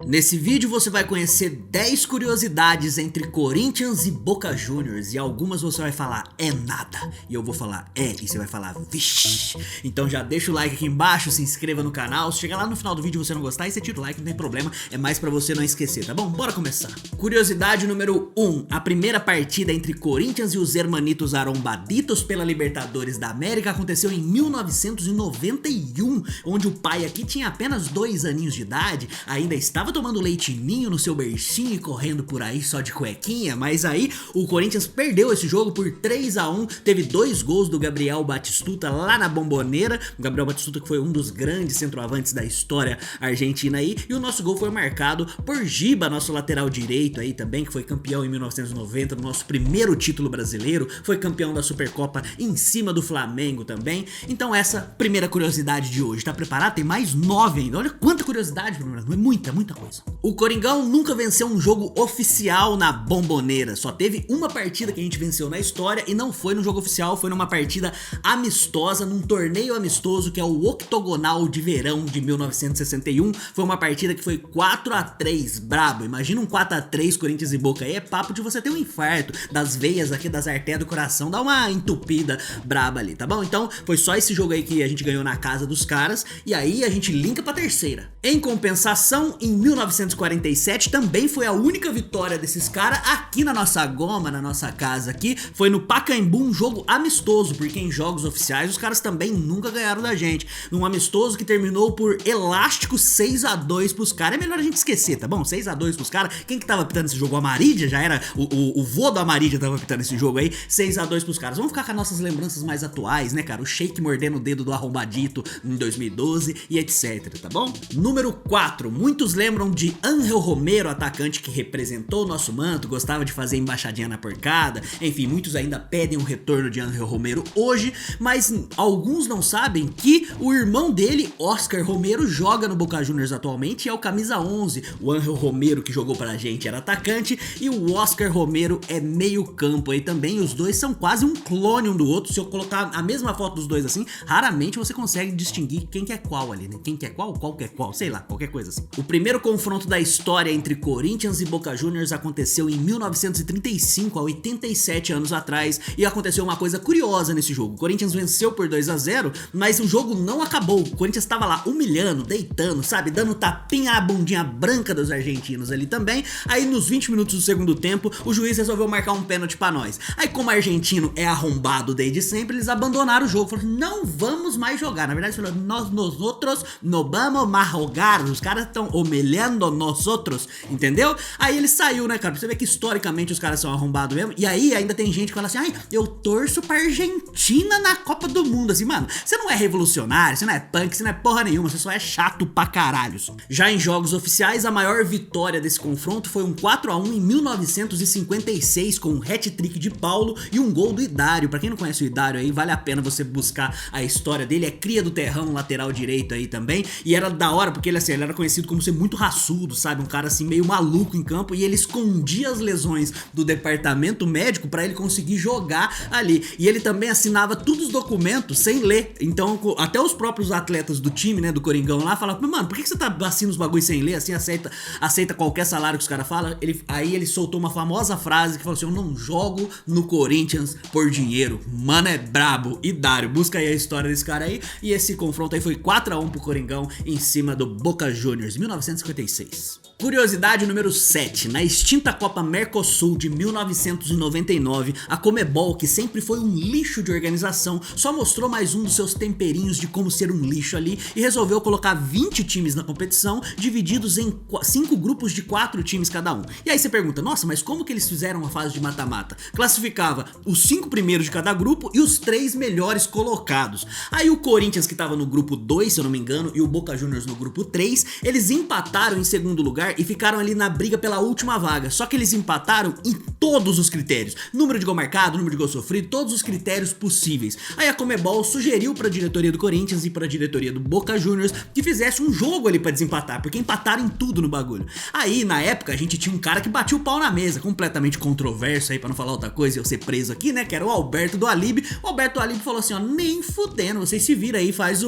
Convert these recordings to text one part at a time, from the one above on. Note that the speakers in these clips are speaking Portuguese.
Nesse vídeo você vai conhecer 10 curiosidades entre Corinthians e Boca Juniors e algumas você vai falar, é nada, e eu vou falar, é, e você vai falar, vixi. Então já deixa o like aqui embaixo, se inscreva no canal, se chegar lá no final do vídeo e você não gostar, aí você tira o like, não tem problema, é mais pra você não esquecer, tá bom? Bora começar. Curiosidade número 1, a primeira partida entre Corinthians e os Hermanitos Arombaditos pela Libertadores da América aconteceu em 1991, onde o pai aqui tinha apenas 2 aninhos de idade, ainda estava tomando leite ninho no seu bercinho e correndo por aí só de cuequinha, mas aí o Corinthians perdeu esse jogo por 3-1, teve 2 gols do Gabriel Batistuta lá na Bomboneira, o Gabriel Batistuta que foi um dos grandes centroavantes da história argentina aí, e o nosso gol foi marcado por Giba, nosso lateral direito aí também, que foi campeão em 1990, no nosso primeiro título brasileiro, foi campeão da Supercopa em cima do Flamengo também. Então essa primeira curiosidade de hoje, tá preparado? Tem mais 9 ainda, olha quanta curiosidade, é muita coisa. O Coringão nunca venceu um jogo oficial na Bomboneira, só teve uma partida que a gente venceu na história e não foi no jogo oficial, foi numa partida amistosa, num torneio amistoso que é o Octogonal de Verão de 1961, foi uma partida que foi 4-3, brabo, imagina um 4-3 Corinthians e Boca aí, é papo de você ter um infarto das veias aqui, das artérias do coração, dá uma entupida braba ali, tá bom? Então foi só esse jogo aí que a gente ganhou na casa dos caras e aí a gente linka pra terceira. Em compensação, em 1947 também foi a única vitória desses caras aqui na nossa goma, na nossa casa aqui, foi no Pacaembu, um jogo amistoso, porque em jogos oficiais os caras também nunca ganharam da gente, num amistoso que terminou por elástico 6-2 pros caras, é melhor a gente esquecer, tá bom? 6-2 pros caras, quem que tava apitando esse jogo? O Amarídia, já era, o vô do Amarídia tava apitando esse jogo aí, 6-2 pros caras, vamos ficar com as nossas lembranças mais atuais, né cara, o Sheik mordendo o dedo do Arrombadito em 2012 e etc, tá bom? Número 4, muitos lembram de Ángel Romero, atacante que representou o nosso manto, gostava de fazer embaixadinha na porcada, enfim, muitos ainda pedem um retorno de Ángel Romero hoje, mas alguns não sabem que o irmão dele, Oscar Romero, joga no Boca Juniors atualmente e é o camisa 11, o Ángel Romero que jogou pra gente era atacante e o Oscar Romero é meio campo aí também, os dois são quase um clone um do outro, se eu colocar a mesma foto dos dois assim, raramente você consegue distinguir quem que é qual ali, né? Quem que é qual que é qual, sei lá, qualquer coisa assim. O primeiro confronto da história entre Corinthians e Boca Juniors aconteceu em 1935, há 87 anos atrás, e aconteceu uma coisa curiosa nesse jogo. O Corinthians venceu por 2-0, mas o jogo não acabou. O Corinthians estava lá humilhando, deitando, sabe, dando tapinha na bundinha branca dos argentinos ali também. Aí nos 20 minutos do segundo tempo, o juiz resolveu marcar um pênalti pra nós. Aí como o argentino é arrombado desde sempre, eles abandonaram o jogo, falaram, não vamos mais jogar. Na verdade, falaram, nós outros não vamos mais jogar, os caras estão humilhando nós outros, entendeu? Aí ele saiu, né, cara? Pra você ver que historicamente os caras são arrombados mesmo. E aí ainda tem gente que fala assim, ai, eu torço pra Argentina na Copa do Mundo. Assim, mano, você não é revolucionário, você não é punk, você não é porra nenhuma, você só é chato pra caralho. Já em jogos oficiais, a maior vitória desse confronto foi um 4-1 em 1956, com um hat-trick de Paulo e um gol do Idário. Pra quem não conhece o Idário aí, vale a pena você buscar a história dele, é cria do Terrão, lateral direito aí também, e era da hora porque ele, assim, ele era conhecido como ser muito raçudo, sabe, um cara assim meio maluco em campo, e ele escondia as lesões do departamento médico pra ele conseguir jogar ali, e ele também assinava todos os documentos sem ler, então até os próprios atletas do time, né, do Coringão lá, falavam, mano, por que você tá assinando os bagulhos sem ler, assim, aceita qualquer salário que os caras falam, aí ele soltou uma famosa frase que falou assim, eu não jogo no Corinthians por dinheiro, mano é brabo, Idário, busca aí a história desse cara aí, e esse confronto aí foi 4-1 pro Coringão em cima do Boca Juniors, 1956. Curiosidade número 7, na extinta Copa Mercosul de 1999, a Conmebol, que sempre foi um lixo de organização, só mostrou mais um dos seus temperinhos de como ser um lixo ali e resolveu colocar 20 times na competição, divididos em 5 grupos de 4 times cada um. E aí você pergunta, nossa, mas como que eles fizeram a fase de mata-mata? Classificava os 5 primeiros de cada grupo e os 3 melhores colocados. Aí o Corinthians, que tava no grupo 2, se eu não me engano, e o Boca Juniors no grupo 3, eles empataram em segundo lugar e ficaram ali na briga pela última vaga, só que eles empataram em todos os critérios, número de gol marcado, número de gol sofrido, todos os critérios possíveis. Aí a Conmebol sugeriu pra diretoria do Corinthians e pra diretoria do Boca Juniors que fizesse um jogo ali pra desempatar, porque empataram em tudo no bagulho. Aí na época a gente tinha um cara que batia o pau na mesa, completamente controverso aí pra não falar outra coisa e eu ser preso aqui, né, que era o Alberto do Alibe. O Alberto do Alibe falou assim, ó, nem fudendo, vocês se viram aí, faz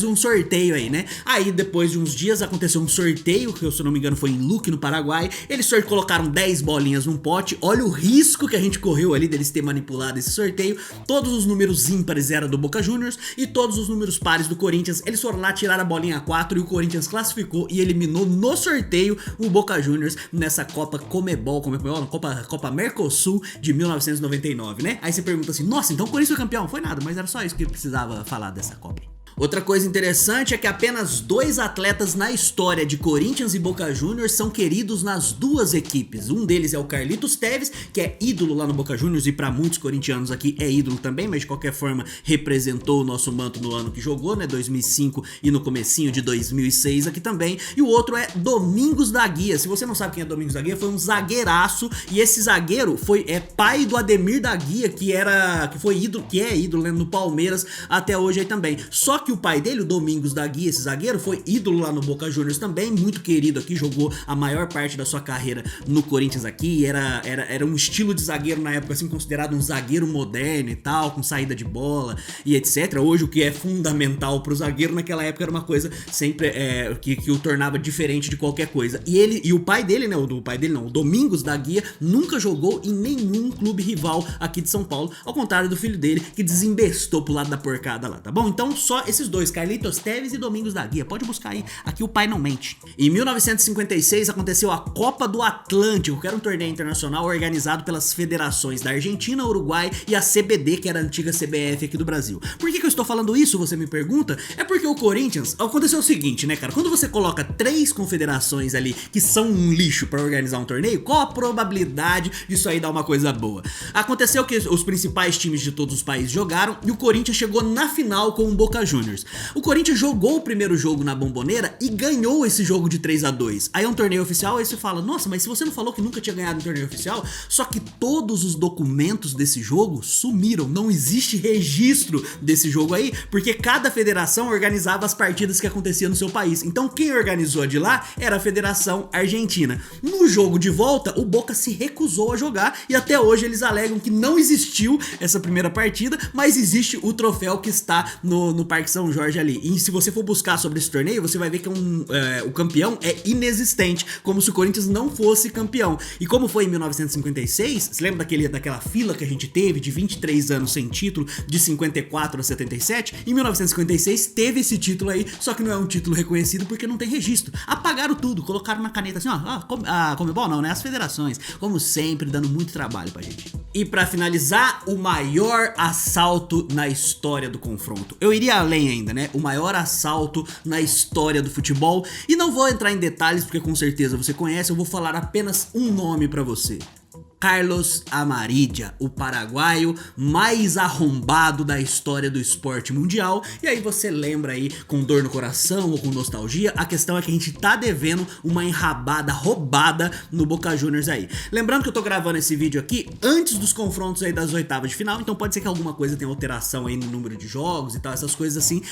um sorteio aí, né. Aí depois de uns dias aconteceu um sorteio, que eu, se não não me engano foi em Luque, no Paraguai. Eles colocaram 10 bolinhas num pote. Olha o risco que a gente correu ali deles ter manipulado esse sorteio. Todos os números ímpares eram do Boca Juniors e todos os números pares do Corinthians. Eles foram lá, tiraram a bolinha 4 e o Corinthians classificou e eliminou no sorteio o Boca Juniors nessa Copa Comebol, Copa Mercosul de 1999, né? Aí você pergunta assim, nossa, então o Corinthians foi campeão? Foi nada, mas era só isso que eu precisava falar dessa Copa. Outra coisa interessante é que apenas 2 atletas na história de Corinthians e Boca Juniors são queridos nas duas equipes. Um deles é o Carlitos Tevez, que é ídolo lá no Boca Juniors e para muitos corintianos aqui é ídolo também, mas de qualquer forma representou o nosso manto no ano que jogou, né, 2005 e no comecinho de 2006 aqui também. E o outro é Domingos da Guia. Se você não sabe quem é Domingos da Guia, foi um zagueiraço e esse zagueiro é pai do Ademir da Guia, que é ídolo, né, no Palmeiras até hoje aí também. Só que o pai dele, o Domingos da Guia, esse zagueiro, foi ídolo lá no Boca Juniors também, muito querido aqui, jogou a maior parte da sua carreira no Corinthians aqui, era um estilo de zagueiro na época assim, considerado um zagueiro moderno e tal, com saída de bola e etc. Hoje o que é fundamental pro zagueiro naquela época era uma coisa sempre que o tornava diferente de qualquer coisa. E o pai dele, né, o Domingos da Guia, nunca jogou em nenhum clube rival aqui de São Paulo, ao contrário do filho dele, que desembestou pro lado da porcada lá, tá bom? Então só esses dois, Carlitos Tevez e Domingos da Guia, pode buscar aí, aqui o pai não mente. Em 1956 aconteceu a Copa do Atlântico, que era um torneio internacional organizado pelas federações da Argentina, Uruguai e a CBD, que era a antiga CBF aqui do Brasil. Por que eu estou falando isso, você me pergunta? É porque o Corinthians, aconteceu o seguinte, né, cara, quando você coloca 3 confederações ali que são um lixo pra organizar um torneio, qual a probabilidade disso aí dar uma coisa boa? Aconteceu que os principais times de todos os países jogaram e o Corinthians chegou na final com o Boca Juniors. O Corinthians jogou o primeiro jogo na Bomboneira e ganhou esse jogo de 3-2. Aí é um torneio oficial, aí você fala, nossa, mas se você não falou que nunca tinha ganhado um torneio oficial, só que todos os documentos desse jogo sumiram, não existe registro desse jogo aí, porque cada federação organizava as partidas que aconteciam no seu país. Então quem organizou a de lá era a Federação Argentina. No jogo de volta, o Boca se recusou a jogar e até hoje eles alegam que não existiu essa primeira partida, mas existe o troféu que está no Parque São Jorge ali. E se você for buscar sobre esse torneio, você vai ver que o campeão é inexistente, como se o Corinthians não fosse campeão. E como foi em 1956, você lembra daquela fila que a gente teve de 23 anos sem título, de 54 a 77? Em 1956 teve esse título aí, só que não é um título reconhecido porque não tem registro. Apagaram tudo, colocaram na caneta assim, ó, Comebol não, né? As federações, como sempre, dando muito trabalho pra gente. E pra finalizar, o maior assalto na história do confronto. Eu iria além ainda, né? O maior assalto na história do futebol. E não vou entrar em detalhes porque com certeza você conhece, eu vou falar apenas um nome pra você. Carlos Amarilla, o paraguaio mais arrombado da história do esporte mundial. E aí você lembra aí com dor no coração ou com nostalgia, a questão é que a gente tá devendo uma enrabada roubada no Boca Juniors aí. Lembrando que eu tô gravando esse vídeo aqui antes dos confrontos aí das oitavas de final, então pode ser que alguma coisa tenha alteração aí no número de jogos e tal, essas coisas assim,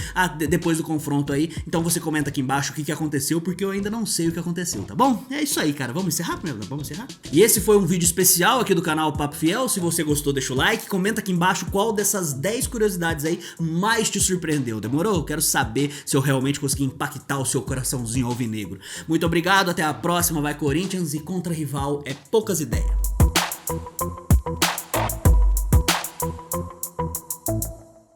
depois do confronto aí. Então você comenta aqui embaixo o que aconteceu, porque eu ainda não sei o que aconteceu, tá bom? É isso aí, cara, vamos encerrar, meu? Vamos encerrar? E esse foi um vídeo especial aqui do canal Papo Fiel. Se você gostou, deixa o like, comenta aqui embaixo qual dessas 10 curiosidades aí mais te surpreendeu, demorou? Eu quero saber se eu realmente consegui impactar o seu coraçãozinho alvinegro. Muito obrigado, até a próxima, vai Corinthians, e contra rival é poucas ideias.